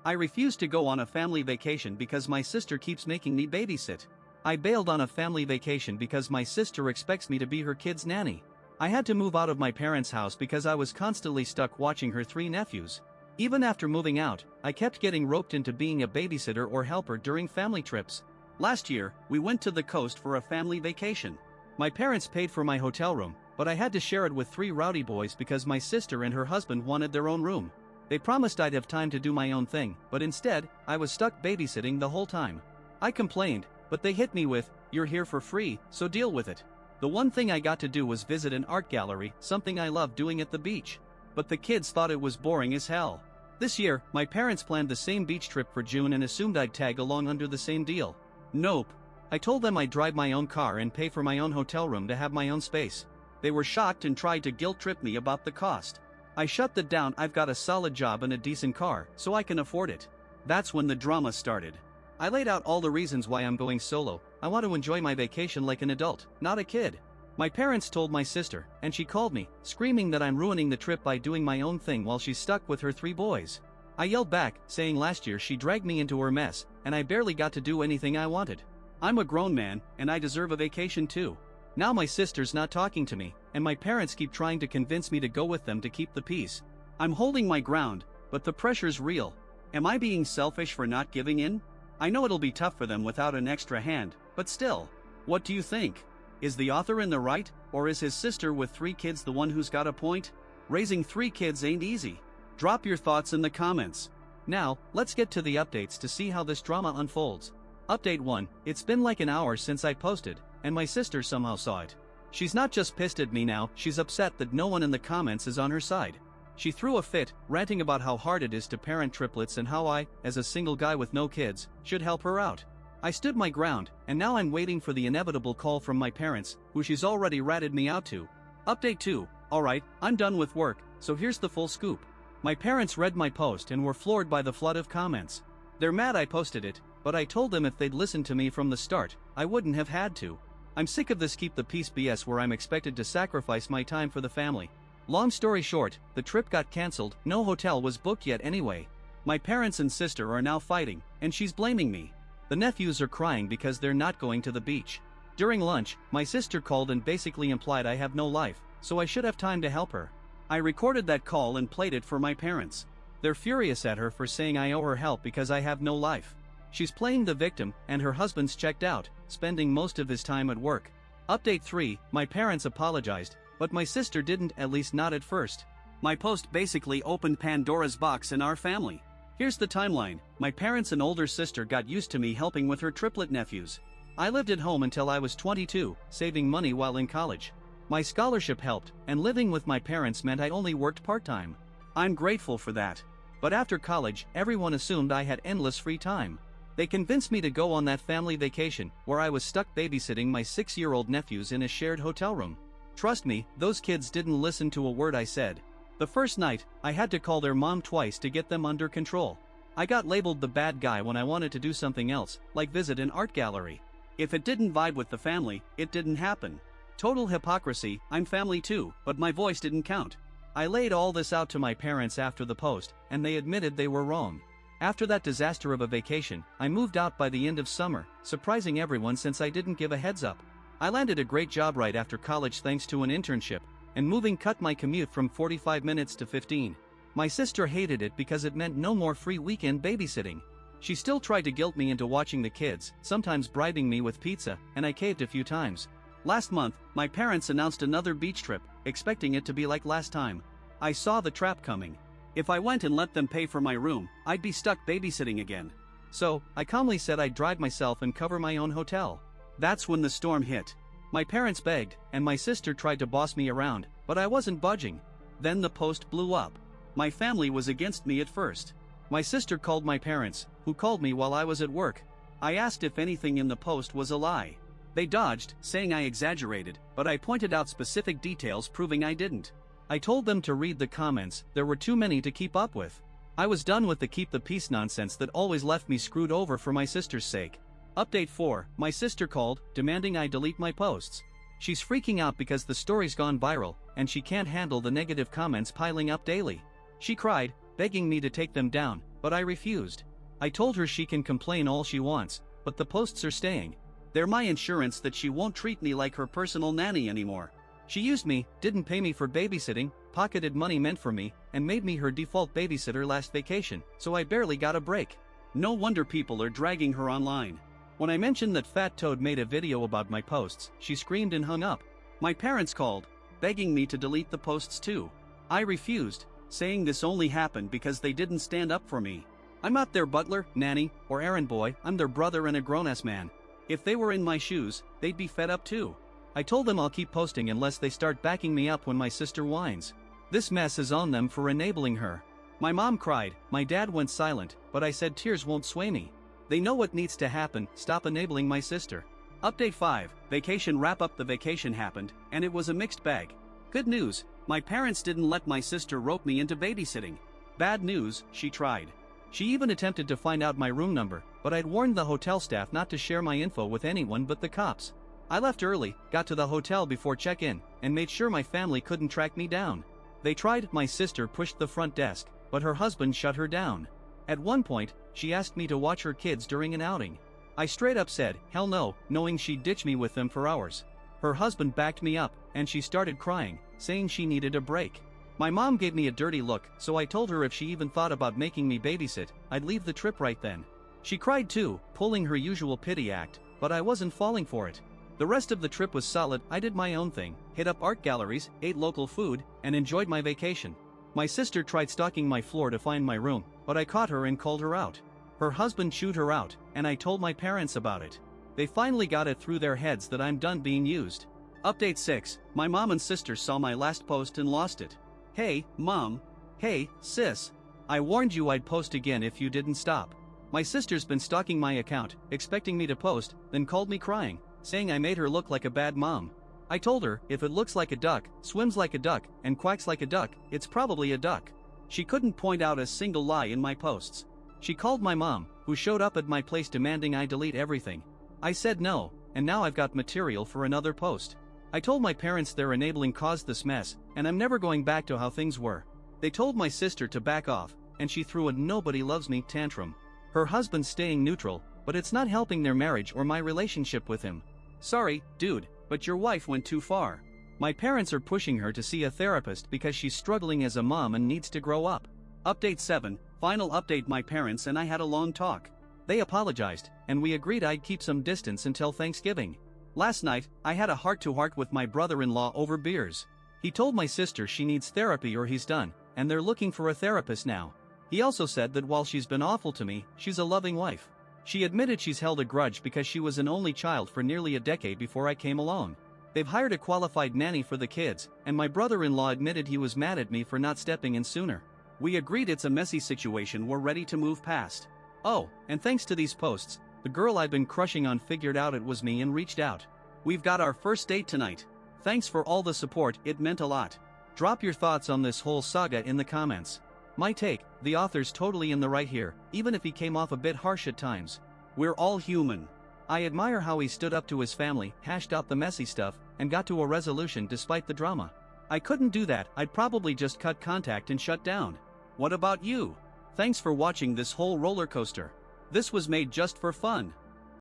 I refuse to go on a family vacation because my sister keeps making me babysit. I bailed on a family vacation because my sister expects me to be her kid's nanny. I had to move out of my parents' house because I was constantly stuck watching her 3 nephews. Even after moving out, I kept getting roped into being a babysitter or helper during family trips. Last year, we went to the coast for a family vacation. My parents paid for my hotel room, but I had to share it with 3 rowdy boys because my sister and her husband wanted their own room. They promised I'd have time to do my own thing, but instead, I was stuck babysitting the whole time. I complained, but they hit me with, "You're here for free, so deal with it." The one thing I got to do was visit an art gallery, something I love doing at the beach. But the kids thought it was boring as hell. This year, my parents planned the same beach trip for June and assumed I'd tag along under the same deal. Nope. I told them I'd drive my own car and pay for my own hotel room to have my own space. They were shocked and tried to guilt-trip me about the cost. I shut that down. I've got a solid job and a decent car, so I can afford it. That's when the drama started. I laid out all the reasons why I'm going solo. I want to enjoy my vacation like an adult, not a kid. My parents told my sister, and she called me, screaming that I'm ruining the trip by doing my own thing while she's stuck with her 3 boys. I yelled back, saying last year she dragged me into her mess, and I barely got to do anything I wanted. I'm a grown man, and I deserve a vacation too. Now my sister's not talking to me, and my parents keep trying to convince me to go with them to keep the peace. I'm holding my ground, but the pressure's real. Am I being selfish for not giving in? I know it'll be tough for them without an extra hand, but still. What do you think? Is the author in the right, or is his sister with 3 kids the one who's got a point? Raising 3 kids ain't easy. Drop your thoughts in the comments. Now, let's get to the updates to see how this drama unfolds. Update 1, it's been like an hour since I posted, and my sister somehow saw it. She's not just pissed at me now, she's upset that no one in the comments is on her side. She threw a fit, ranting about how hard it is to parent triplets and how I, as a single guy with no kids, should help her out. I stood my ground, and now I'm waiting for the inevitable call from my parents, who she's already ratted me out to. Update 2, alright, I'm done with work, so here's the full scoop. My parents read my post and were floored by the flood of comments. They're mad I posted it, but I told them if they'd listened to me from the start, I wouldn't have had to. I'm sick of this keep the peace BS where I'm expected to sacrifice my time for the family. Long story short, the trip got cancelled, no hotel was booked yet anyway. My parents and sister are now fighting, and she's blaming me. The nephews are crying because they're not going to the beach. During lunch, my sister called and basically implied I have no life, so I should have time to help her. I recorded that call and played it for my parents. They're furious at her for saying I owe her help because I have no life. She's playing the victim, and her husband's checked out, spending most of his time at work. Update 3, my parents apologized, but my sister didn't, at least not at first. My post basically opened Pandora's box in our family. Here's the timeline. My parents and older sister got used to me helping with her triplet nephews. I lived at home until I was 22, saving money while in college. My scholarship helped, and living with my parents meant I only worked part-time. I'm grateful for that. But after college, everyone assumed I had endless free time. They convinced me to go on that family vacation, where I was stuck babysitting my 6-year-old nephews in a shared hotel room. Trust me, those kids didn't listen to a word I said. The first night, I had to call their mom twice to get them under control. I got labeled the bad guy when I wanted to do something else, like visit an art gallery. If it didn't vibe with the family, it didn't happen. Total hypocrisy. I'm family too, but my voice didn't count. I laid all this out to my parents after the post, and they admitted they were wrong. After that disaster of a vacation, I moved out by the end of summer, surprising everyone since I didn't give a heads up. I landed a great job right after college thanks to an internship, and moving cut my commute from 45 minutes to 15. My sister hated it because it meant no more free weekend babysitting. She still tried to guilt me into watching the kids, sometimes bribing me with pizza, and I caved a few times. Last month, my parents announced another beach trip, expecting it to be like last time. I saw the trap coming. If I went and let them pay for my room, I'd be stuck babysitting again. So, I calmly said I'd drive myself and cover my own hotel. That's when the storm hit. My parents begged, and my sister tried to boss me around, but I wasn't budging. Then the post blew up. My family was against me at first. My sister called my parents, who called me while I was at work. I asked if anything in the post was a lie. They dodged, saying I exaggerated, but I pointed out specific details proving I didn't. I told them to read the comments, there were too many to keep up with. I was done with the keep the peace nonsense that always left me screwed over for my sister's sake. Update 4, my sister called, demanding I delete my posts. She's freaking out because the story's gone viral, and she can't handle the negative comments piling up daily. She cried, begging me to take them down, but I refused. I told her she can complain all she wants, but the posts are staying. They're my insurance that she won't treat me like her personal nanny anymore. She used me, didn't pay me for babysitting, pocketed money meant for me, and made me her default babysitter last vacation, so I barely got a break. No wonder people are dragging her online. When I mentioned that Fat Toad made a video about my posts, she screamed and hung up. My parents called, begging me to delete the posts too. I refused, saying this only happened because they didn't stand up for me. I'm not their butler, nanny, or errand boy, I'm their brother and a grown-ass man. If they were in my shoes, they'd be fed up too. I told them I'll keep posting unless they start backing me up when my sister whines. This mess is on them for enabling her. My mom cried, my dad went silent, but I said tears won't sway me. They know what needs to happen, stop enabling my sister. Update 5, vacation wrap up. The vacation happened, and it was a mixed bag. Good news, my parents didn't let my sister rope me into babysitting. Bad news, she tried. She even attempted to find out my room number, but I'd warned the hotel staff not to share my info with anyone but the cops. I left early, got to the hotel before check-in, and made sure my family couldn't track me down. They tried. My sister pushed the front desk, but her husband shut her down. At one point, she asked me to watch her kids during an outing. I straight up said, hell no, knowing she'd ditch me with them for hours. Her husband backed me up, and she started crying, saying she needed a break. My mom gave me a dirty look, so I told her if she even thought about making me babysit, I'd leave the trip right then. She cried too, pulling her usual pity act, but I wasn't falling for it. The rest of the trip was solid. I did my own thing, hit up art galleries, ate local food, and enjoyed my vacation. My sister tried stalking my floor to find my room, but I caught her and called her out. Her husband chewed her out, and I told my parents about it. They finally got it through their heads that I'm done being used. Update 6, my mom and sister saw my last post and lost it. Hey, mom. Hey, sis. I warned you I'd post again if you didn't stop. My sister's been stalking my account, expecting me to post, then called me crying, saying I made her look like a bad mom. I told her, if it looks like a duck, swims like a duck, and quacks like a duck, it's probably a duck. She couldn't point out a single lie in my posts. She called my mom, who showed up at my place demanding I delete everything. I said no, and now I've got material for another post. I told my parents their enabling caused this mess, and I'm never going back to how things were. They told my sister to back off, and she threw a nobody loves me tantrum. Her husband's staying neutral, but it's not helping their marriage or my relationship with him. Sorry, dude, but your wife went too far. My parents are pushing her to see a therapist because she's struggling as a mom and needs to grow up. Update 7, final update. My parents and I had a long talk. They apologized, and we agreed I'd keep some distance until Thanksgiving. Last night, I had a heart-to-heart with my brother-in-law over beers. He told my sister she needs therapy or he's done, and they're looking for a therapist now. He also said that while she's been awful to me, she's a loving wife. She admitted she's held a grudge because she was an only child for nearly a decade before I came along. They've hired a qualified nanny for the kids, and my brother-in-law admitted he was mad at me for not stepping in sooner. We agreed it's a messy situation we're ready to move past. Oh, and thanks to these posts, the girl I've been crushing on figured out it was me and reached out. We've got our first date tonight. Thanks for all the support, it meant a lot. Drop your thoughts on this whole saga in the comments. My take, the author's totally in the right here, even if he came off a bit harsh at times. We're all human. I admire how he stood up to his family, hashed out the messy stuff, and got to a resolution despite the drama. I couldn't do that. I'd probably just cut contact and shut down. What about you? Thanks for watching this whole roller coaster. This was made just for fun.